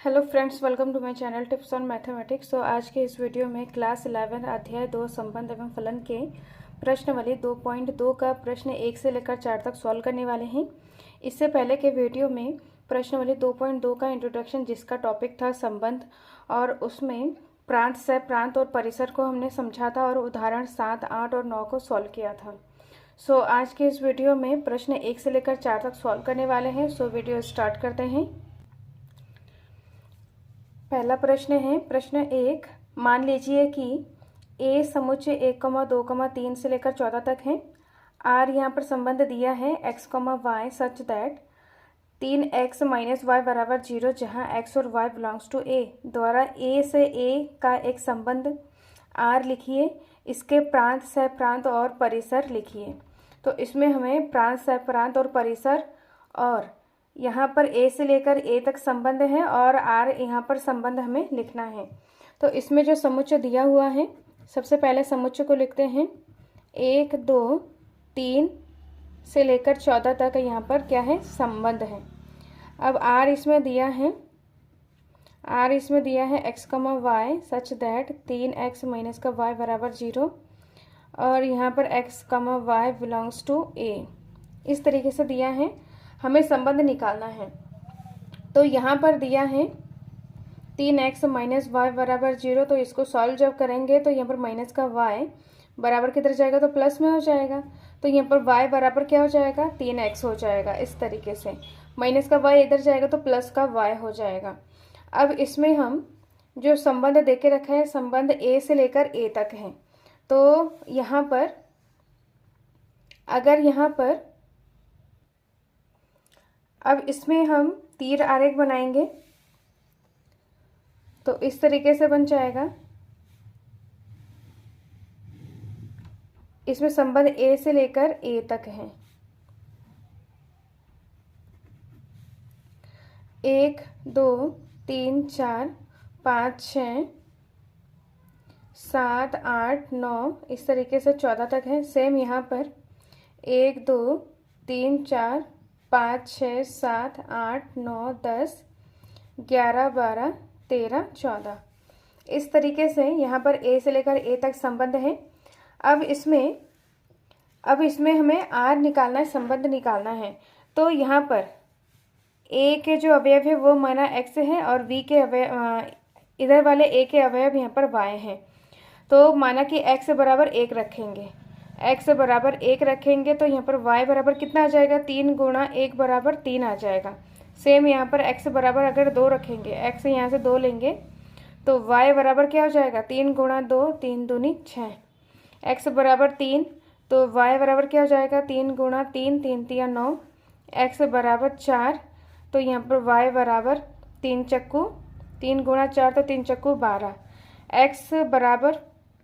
Hello friends, welcome to my channel tips on mathematics. तो आज के इस वीडियो में क्लास 11 अध्याय 2 संबंध एवं फलन के प्रश्नावली 2.2 का प्रश्न 1 से लेकर 4 तक सॉल्व करने वाले हैं। इससे पहले के वीडियो में प्रश्नावली 2.2 का इंट्रोडक्शन, जिसका टॉपिक था संबंध, और उसमें प्रांत, सह प्रांत और परिसर को हमने समझा था और उदाहरण 7, 8 और 9 को सॉल्व किया था। सो आज के इस वीडियो में प्रश्न 1 से लेकर 4 तक सॉल्व करने वाले हैं। सो वीडियो स्टार्ट करते हैं। पहला प्रश्न है प्रश्न 1। मान लीजिए कि ए समुच्चय 1, 2, 3 से लेकर 14 तक है। आर यहाँ पर संबंध दिया है x, y such that 3x - y बराबर 0, जहाँ x और y बिलोंग्स टू a द्वारा a से a का एक संबंध आर लिखिए। इसके प्रांत, सह प्रांत और परिसर लिखिए। तो इसमें हमें प्रांत, सह प्रांत और परिसर, और यहाँ पर a से लेकर a तक संबंध है और r यहाँ पर संबंध हमें लिखना है। तो इसमें जो समुच्चय दिया हुआ है, सबसे पहले समुच्चय को लिखते हैं। 1, 2, 3 से लेकर 14 तक यहाँ पर क्या है, संबंध है। अब r इसमें दिया है, x, y such that 3x - y बराबर 0, और यहाँ पर x, y belongs to a। इस तरीके से दिया है, हमें संबंध निकालना है। तो यहाँ पर दिया है 3x - y बराबर 0, तो इसको सॉल्व जब करेंगे तो यहाँ पर माइनस का y बराबर किधर जाएगा, तो प्लस में हो जाएगा। तो यहाँ पर y बराबर क्या हो जाएगा, 3x हो जाएगा। इस तरीके से माइनस का y इधर जाएगा तो प्लस का y हो जाएगा। अब इसमें हम जो संबंध दे के रखा है, संबंध a से लेकर a तक है। तो यहाँ पर अगर यहाँ पर अब इसमें हम तीर आरेख बनाएंगे तो इस तरीके से बन जाएगा। इसमें संबंध a से लेकर a तक है। 1, 2, 3, 4, 5, 6, 7, 8, 9 इस तरीके से 14 तक है। सेम यहाँ पर 1, 2, 3, 4, 5, 6, 7, 8, 9, 10, 11, 12, 13, 14 इस तरीके से यहाँ पर a से लेकर a तक संबंध है। अब इसमें हमें r निकालना है, संबंध निकालना है। तो यहाँ पर a के जो अवयव है वो माना x है, और v के अवयव, इधर वाले a के अवयव यहाँ पर y हैं। तो माना कि x बराबर 1 रखेंगे, x बराबर 1 रखेंगे तो यहाँ पर y बराबर कितना आ जाएगा, 3 गुणा 1 बराबर 3 आ जाएगा। सेम यहाँ पर x बराबर अगर 2 रखेंगे, x यहाँ से 2 लेंगे तो y बराबर क्या हो जाएगा, 3 गुणा 2, 3 दूनी 6। x बराबर 3 तो y बराबर क्या हो जाएगा, 3 गुणा 3, 3 तिया 9। x बराबर 4 तो यहाँ पर y बराबर 3 चक्कू 3 गुणा 4 तो 3 चक्कू 12। x बराबर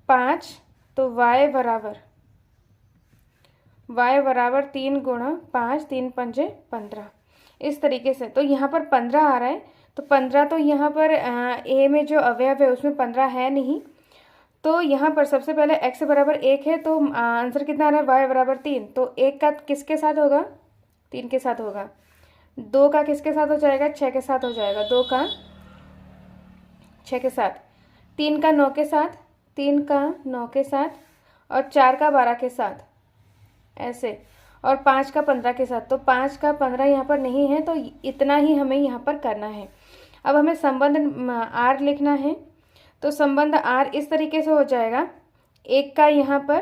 5 तो y बराबर 3 गुणा 5, 3 पंजे 15 इस तरीके से। तो यहाँ पर 15 आ रहा है, तो 15 तो यहाँ पर a में जो अवयव है उसमें 15 है नहीं। तो यहाँ पर सबसे पहले x बराबर 1 है, तो आंसर कितना आ रहा है, y बराबर 3। तो 1 का किसके साथ होगा, 3 के साथ होगा। 2 का किसके साथ हो जाएगा, 6 के साथ हो जाएगा। 2 का 6 के साथ, 3 का 9 के साथ, 3 का 9 के साथ, और 4 का 12 के साथ ऐसे, और 5 का 15 के साथ। तो 5 का 15 यहाँ पर नहीं है, तो इतना ही हमें यहाँ पर करना है। अब हमें संबंध r लिखना है। तो संबंध r इस तरीके से हो जाएगा, 1 का यहाँ पर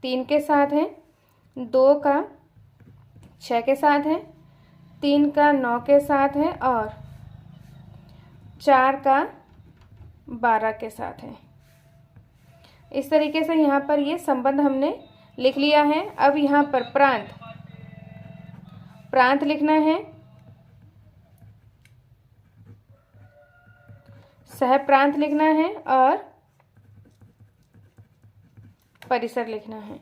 3 के साथ है, 2 का 6 के साथ है, 3 का 9 के साथ है, और 4 का 12 के साथ है। इस तरीके से यहाँ पर ये संबंध हमने लिख लिया है। अब यहाँ पर प्रांत लिखना है, सह प्रांत लिखना है, और परिसर लिखना है।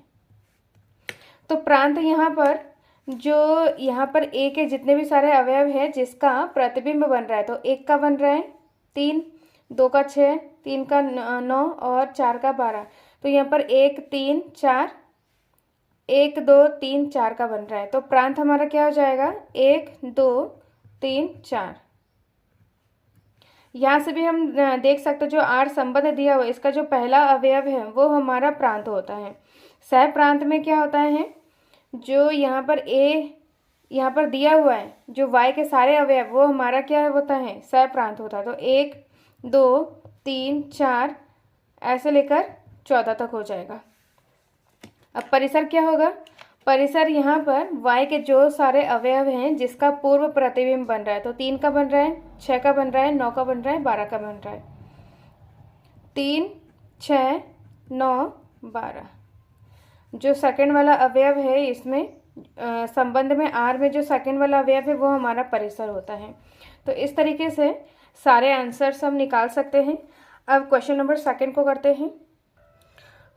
तो प्रांत यहाँ पर यहाँ पर a के जितने भी सारे अवयव है जिसका प्रतिबिंब बन रहा है, तो 1 का बन रहा है 3, 2 का 6, 3 का 9 और 4 का 12। तो यहाँ पर 1, 3, 4, 1, 2, 3, 4 का बन रहा है। तो प्रांत हमारा क्या हो जाएगा, 1, 2, 3, 4। यहाँ से भी हम देख सकते हैं जो आर संबंध दिया हुआ है इसका जो पहला अवयव है वो हमारा प्रांत होता है। सह प्रांत में क्या होता है, जो यहाँ पर ए यहाँ पर दिया हुआ है जो y के सारे अवयव वो हमारा क्या होता है, सह प्रांत होता है। तो 1 2 3 4 ऐसे लेकर 14 तक हो जाएगा। अब परिसर क्या होगा, परिसर यहाँ पर y के जो सारे अवयव हैं जिसका पूर्व प्रतिबिंब बन रहा है, तो 3 का बन रहा है, 6 का बन रहा है, 9 का बन रहा है, 12 का बन रहा है। 3 6 9 12 जो सेकंड वाला अवयव है इसमें संबंध में आर में जो सेकंड वाला अवयव है वो हमारा परिसर होता है। तो इस तरीके से सारे आंसर्स हम निकाल सकते हैं। अब क्वेश्चन नंबर सेकंड को करते हैं।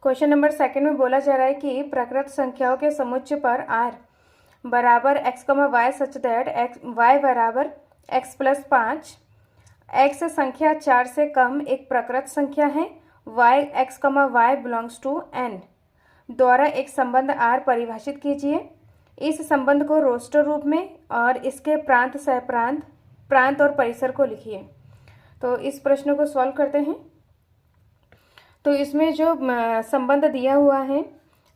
क्वेश्चन नंबर सेकंड में बोला जा रहा है कि प्रकृत संख्याओं के समुच्चय पर आर बराबर X comma Y such that X Y बराबर एक्स प्लस 5, एक्स संख्या 4 से कम एक प्रकृत संख्या है, Y X comma Y belongs to N द्वारा एक संबंध आर परिभाषित कीजिए। इस संबंध को रोस्टर रूप में और इसके प्रांत सह प्रांत प्रांत और परिसर को लिखिए। तो इस प्रश्न को सॉल्व करते हैं। तो इसमें जो संबंध दिया हुआ है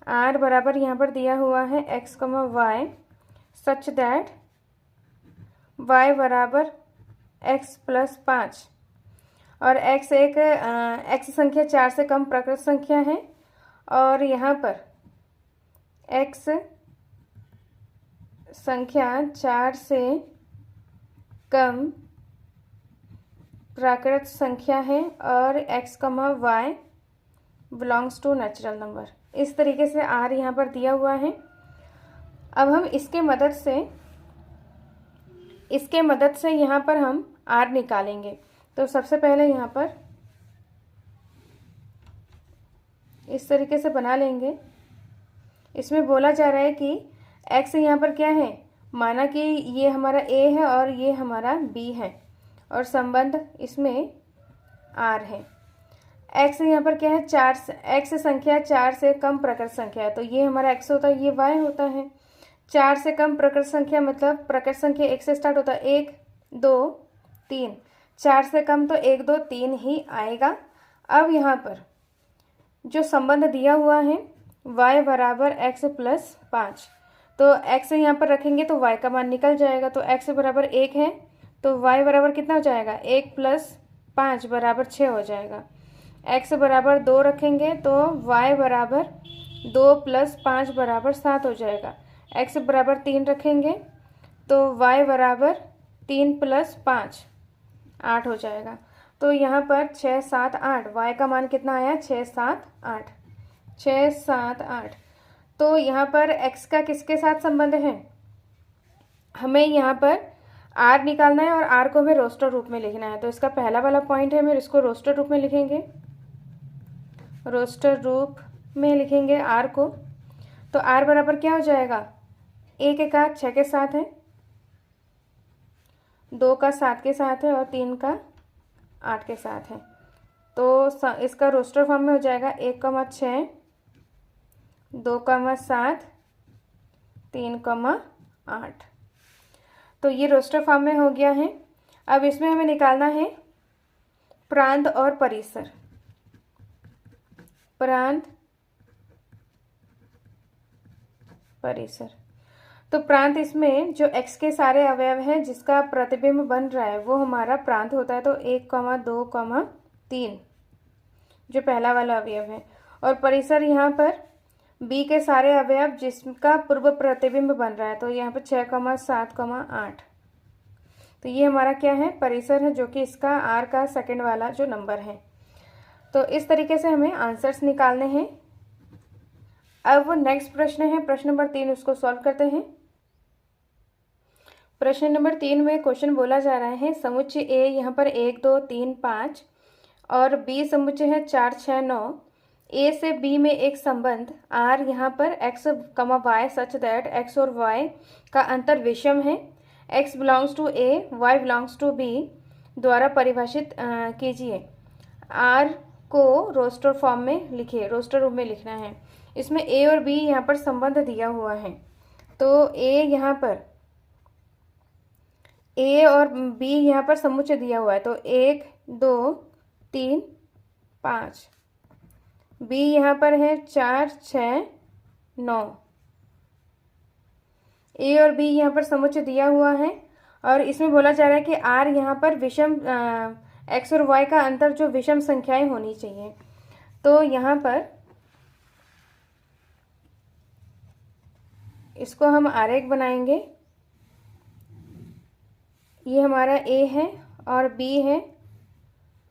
आर बराबर यहाँ पर दिया हुआ है x comma Y such that why बराबर एक्स प्लस 5 और एक्स एक एक्स संख्या 4 से कम प्रकृत संख्या है और यहाँ पर एक्स संख्या 4 से कम प्राकृत संख्या है और X comma Y belongs to natural number. इस तरीके से आर यहाँ पर दिया हुआ है। अब हम इसके मदद से यहाँ पर हम आर निकालेंगे। तो सबसे पहले यहाँ पर इस तरीके से बना लेंगे। इसमें बोला जा रहा है कि एक्स यहाँ पर क्या है, माना कि ये हमारा ए है और ये हमारा बी है और संबंध इसमें आर है। एक्स यहाँ पर क्या है, 4 से एक्स संख्या 4 से कम प्रकृत संख्या है, तो ये हमारा एक्स होता है, ये वाई होता है। 4 से कम प्रकृत संख्या मतलब प्रकृत संख्या 1 से स्टार्ट होता है, 1 2 3, 4 से कम तो 1 2 3 ही आएगा। अब यहाँ पर जो संबंध दिया हुआ है y बराबर x प्लस 5, तो x यहाँ पर रखेंगे तो y का मान निकल जाएगा। तो x बराबर 1 है तो y बराबर कितना हो जाएगा, 1 प्लस 5 बराबर 6 हो जाएगा। x बराबर 2 रखेंगे तो y बराबर 2 प्लस 5 बराबर 7 हो जाएगा। x बराबर 3 रखेंगे तो y बराबर 3 प्लस 5 8 हो जाएगा। तो यहाँ पर 6 7 8 y का मान कितना आया, 6 7 8 6 7 8। तो यहाँ पर x का किसके साथ संबंध है, हमें यहाँ पर r निकालना है और r को हमें रोस्टर रूप में लिखना है। तो इसका पहला वाला पॉइंट है, हम इसको रोस्टर रूप में लिखेंगे, रोस्टर रूप में लिखेंगे r को। तो r बराबर क्या हो जाएगा, 1 का 6 के साथ है, 2 का 7 के साथ है और 3 का 8 के साथ है। तो इसका रोस्टर फॉर्म में हो जाएगा 1, 6 2, 7 3, 8। तो ये रोस्टर फॉर्म में हो गया है। अब इसमें हमें निकालना है प्रांत और परिसर। प्रांत परिसर, तो प्रांत इसमें जो x के सारे अवयव हैं जिसका प्रतिबिंब बन रहा है वो हमारा प्रांत होता है। तो 1, 2, 3 जो पहला वाला अवयव है, और परिसर यहाँ पर b के सारे अवयव जिसका पूर्व प्रतिबिंब बन रहा है। तो यहाँ पर 6, 7, 8, तो ये हमारा क्या है, परिसर है, जो कि इसका r का सेकंड वाला जो नंबर है। तो इस तरीके से हमें आंसर्स निकालने हैं। अब वो नेक्स्ट प्रश्न है प्रश्न नंबर 3, उसको सॉल्व करते हैं। प्रश्न नंबर 3 में क्वेश्चन बोला जा रहा है समुच्चय ए यहाँ पर 1 2 3 5 और बी समुच्चय है 4 6 9। ए से बी में एक संबंध आर यहाँ पर X Y such that X और वाई का अंतर विषम है, X belongs to A Y belongs to B द्वारा परिभाषित कीजिए। आर को रोस्टर फॉर्म में लिखिए, रोस्टर रूप में लिखना है। इसमें ए और बी यहाँ पर संबंध दिया हुआ है। तो ए यहाँ पर ए और बी यहाँ पर समुच्चय दिया हुआ है। तो 1 2 3 5। बी यहाँ पर है 4 6 9। ए और बी यहाँ पर समुच्चय दिया हुआ है और इसमें बोला जा रहा है कि आर यहाँ पर विषम एक्स और वाई का अंतर जो विषम संख्याएं होनी चाहिए। तो यहाँ पर इसको हम आरेख बनाएंगे। ये हमारा ए है और बी है,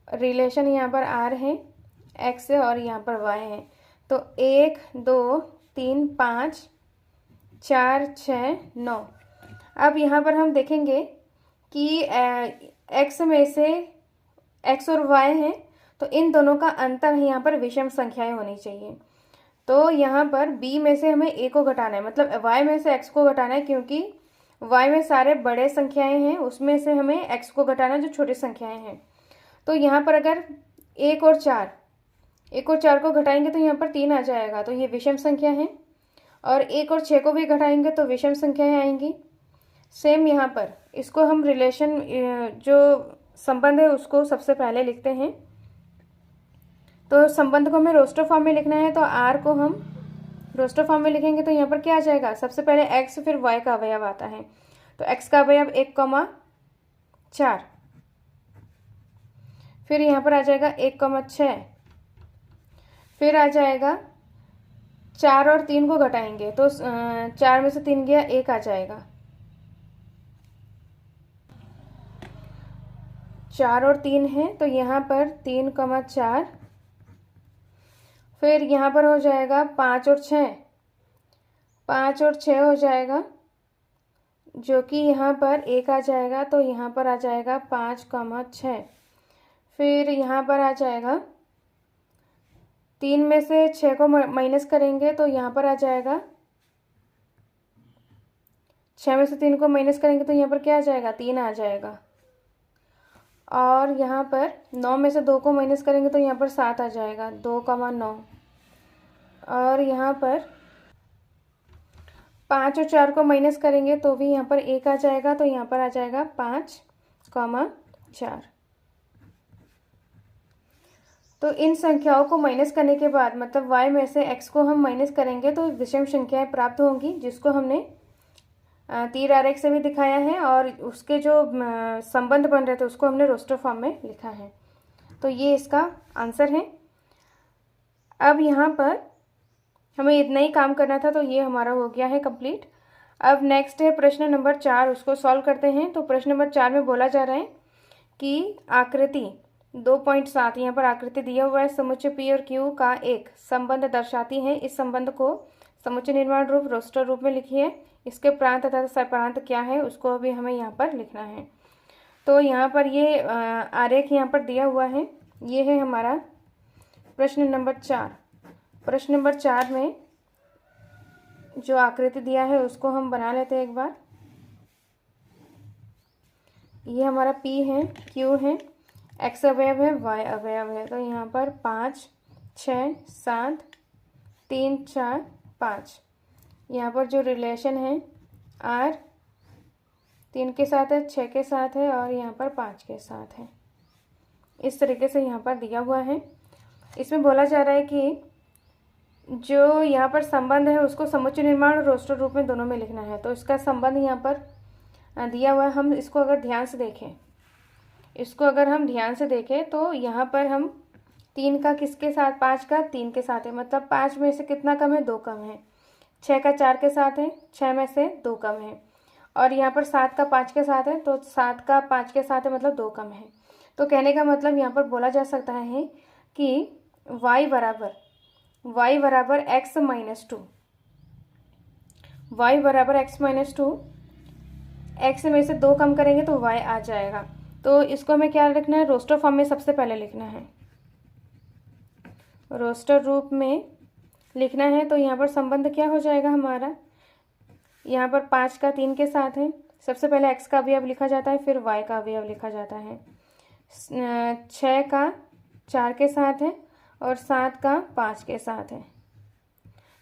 रिलेशन यहाँ पर आर है, एक्स है और यहाँ पर वाई है। तो 1 2 3 5 4 6 9। अब यहाँ पर हम देखेंगे कि एक्स में से एक्स और वाई है तो इन दोनों का अंतर यहाँ पर विषम संख्याएं होनी चाहिए। तो यहाँ पर बी में से हमें ए को घटाना है, मतलब वाई में से एक्स को घटाना है, क्योंकि वाई में सारे बड़े संख्याएं हैं, उसमें से हमें एक्स को घटाना जो छोटी संख्याएं हैं। तो यहाँ पर अगर 1 और 4 को घटाएंगे तो यहाँ पर 3 आ जाएगा, तो ये विषम संख्या है। और 1 और 6 को भी घटाएंगे तो विषम संख्याएं आएंगी। सेम यहाँ पर इसको हम रिलेशन जो संबंध है उसको सबसे पहले लिखते हैं। तो संबंध को हमें रोस्टर फॉर्म में लिखना है, तो आर को हम रोस्टर फॉर्म में लिखेंगे तो यहाँ पर क्या आ जाएगा, सबसे पहले एक्स फिर वाई का अवयव आता है। तो एक्स का अवयव 1,4, फिर यहाँ पर आ जाएगा 1,6, फिर आ जाएगा 4 और 3 को घटाएंगे तो 4 में से 3 गया 1 आ जाएगा। 4 और 3 है तो यहाँ पर 3,4, फिर यहाँ पर हो जाएगा 5 और 6, 5 और 6 हो जाएगा जो कि यहाँ पर 1 आ जाएगा, तो यहाँ पर आ जाएगा 5,6। फिर यहाँ पर आ जाएगा 3 में से 6 को माइनस करेंगे तो यहाँ पर आ जाएगा 6 में से 3 को माइनस करेंगे तो यहाँ पर क्या आ जाएगा, 3 आ जाएगा। और यहाँ पर 9 में से 2 को माइनस करेंगे तो यहाँ पर 7 आ जाएगा, 2,9। और यहाँ पर 5 और 4 को माइनस करेंगे तो भी यहाँ पर 1 आ जाएगा, तो यहाँ पर आ जाएगा 5,4। तो इन संख्याओं को माइनस करने के बाद, मतलब y में से x को हम माइनस करेंगे तो विषम संख्याएं प्राप्त होंगी, जिसको हमने तीर आरेख से भी दिखाया है और उसके जो संबंध बन रहे थे उसको हमने रोस्टर फॉर्म में लिखा है। तो ये इसका आंसर है। अब यहाँ पर हमें इतना ही काम करना था, तो ये हमारा हो गया है कंप्लीट। अब नेक्स्ट है प्रश्न नंबर 4, उसको सॉल्व करते हैं। तो प्रश्न नंबर 4 में बोला जा रहा है कि आकृति 2.7, यहाँ पर आकृति दिया हुआ है, समुच्चय P और Q का एक संबंध दर्शाती है। इस संबंध को समुच्चय निर्माण रूप रोस्टर रूप में लिखिए। इसके प्रांत तथा सप्रांत क्या है उसको अभी हमें यहाँ पर लिखना है। तो यहाँ पर ये आरेख यहाँ पर दिया हुआ है। ये है हमारा प्रश्न नंबर 4। प्रश्न नंबर 4 में जो आकृति दिया है उसको हम बना लेते हैं एक बार। ये हमारा P है, Q है, X अवयव है, Y अवयव है। तो यहाँ पर 5 6 7 3 4 5। यहाँ पर जो रिलेशन है R 3 के साथ है, 6 के साथ है और यहाँ पर 5 के साथ है। इस तरीके से यहाँ पर दिया हुआ है। इसमें बोला जा रहा है कि जो यहाँ पर संबंध है उसको समुच्चय निर्माण और रोस्टर रूप में दोनों में लिखना है। तो इसका संबंध यहाँ पर दिया हुआ है। हम इसको अगर ध्यान से देखें तो यहाँ पर हम 3 का किसके साथ, 5 का 3 के साथ है, मतलब 5 में से कितना कम है, 2 कम है। 6 का 4 के साथ है, 6 में से 2 कम है। और यहाँ पर 7 का 5 के साथ है, तो 7 का 5 के साथ है, मतलब 2 कम है। तो कहने का मतलब यहाँ पर बोला जा सकता है कि y बराबर x माइनस 2, y बराबर x माइनस 2, x में से 2 कम करेंगे तो y आ जाएगा। तो इसको हमें क्या लिखना है, रोस्टर फॉर्म में सबसे पहले लिखना है, रोस्टर रूप में लिखना है। तो यहाँ पर संबंध क्या हो जाएगा हमारा, यहाँ पर 5 का 3 के साथ है, सबसे पहले x का अवयव लिखा जाता है, फिर y का अवयव लिखा जाता है। 6 का 4 के साथ है और 7 का 5 के साथ है।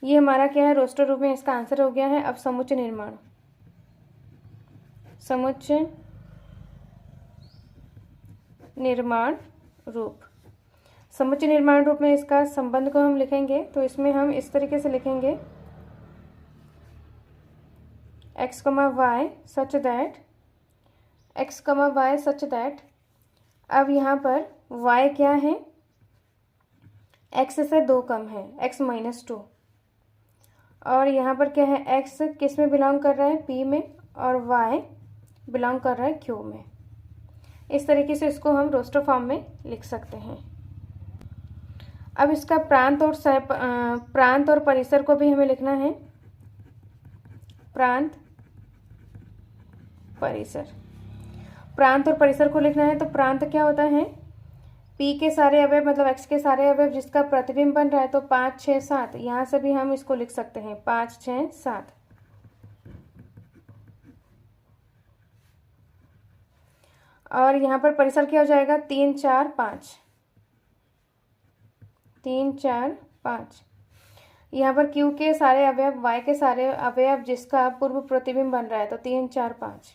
ये हमारा क्या है, रोस्टर रूप में इसका आंसर हो गया है। अब समुच्चय निर्माण रूप। समुच्चय निर्माण रूप में इसका संबंध को हम लिखेंगे तो इसमें हम इस तरीके से लिखेंगे x, y सच दैट अब यहाँ पर y क्या है, x से 2 कम है, x -2, और यहाँ पर क्या है, x किस में बिलोंग कर रहा है, p में, और y बिलोंग कर रहा है q में। इस तरीके से इसको हम रोस्टर फॉर्म में लिख सकते हैं। अब इसका प्रांत और परिसर को भी हमें लिखना है। प्रांत और परिसर को लिखना है तो प्रांत क्या होता है, P के सारे अवयव मतलब x के सारे अवयव जिसका प्रतिबिंब बन रहा है, तो 5, 6, 7, यहाँ से भी हम इसको लिख सकते हैं 5, 6, 7। और यहाँ पर परिसर क्या हो जाएगा, 3, 4, 5, 3, 4, 5। यहाँ पर Q के सारे अवयव, Y के सारे अवयव जिसका पूर्व प्रतिबिंब बन रहा है, तो 3, 4, 5।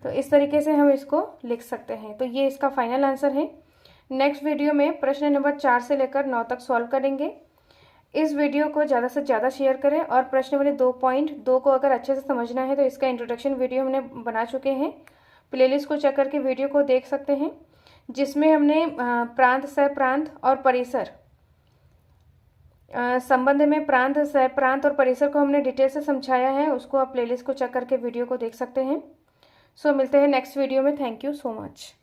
तो इस तरीके से हम इसको लिख सकते हैं। तो ये इसका फाइनल आंसर है। नेक्स्ट वीडियो में प्रश्न नंबर 4 से लेकर 9 तक सॉल्व करेंगे। इस वीडियो को ज़्यादा से ज़्यादा शेयर करें, और प्रश्न वाले 2.2 को अगर अच्छे से समझना है तो इसका इंट्रोडक्शन वीडियो हमने बना चुके हैं। प्लेलिस्ट को चेक करके वीडियो को देख सकते हैं, जिसमें हमने प्रांत, सहप्रांत और परिसर संबंध में प्रांत, सहप्रांत और परिसर को हमने डिटेल से समझाया है। उसको आप प्लेलिस्ट को चेक करके वीडियो को देख सकते हैं। सो मिलते हैं नेक्स्ट वीडियो में। Thank you so much.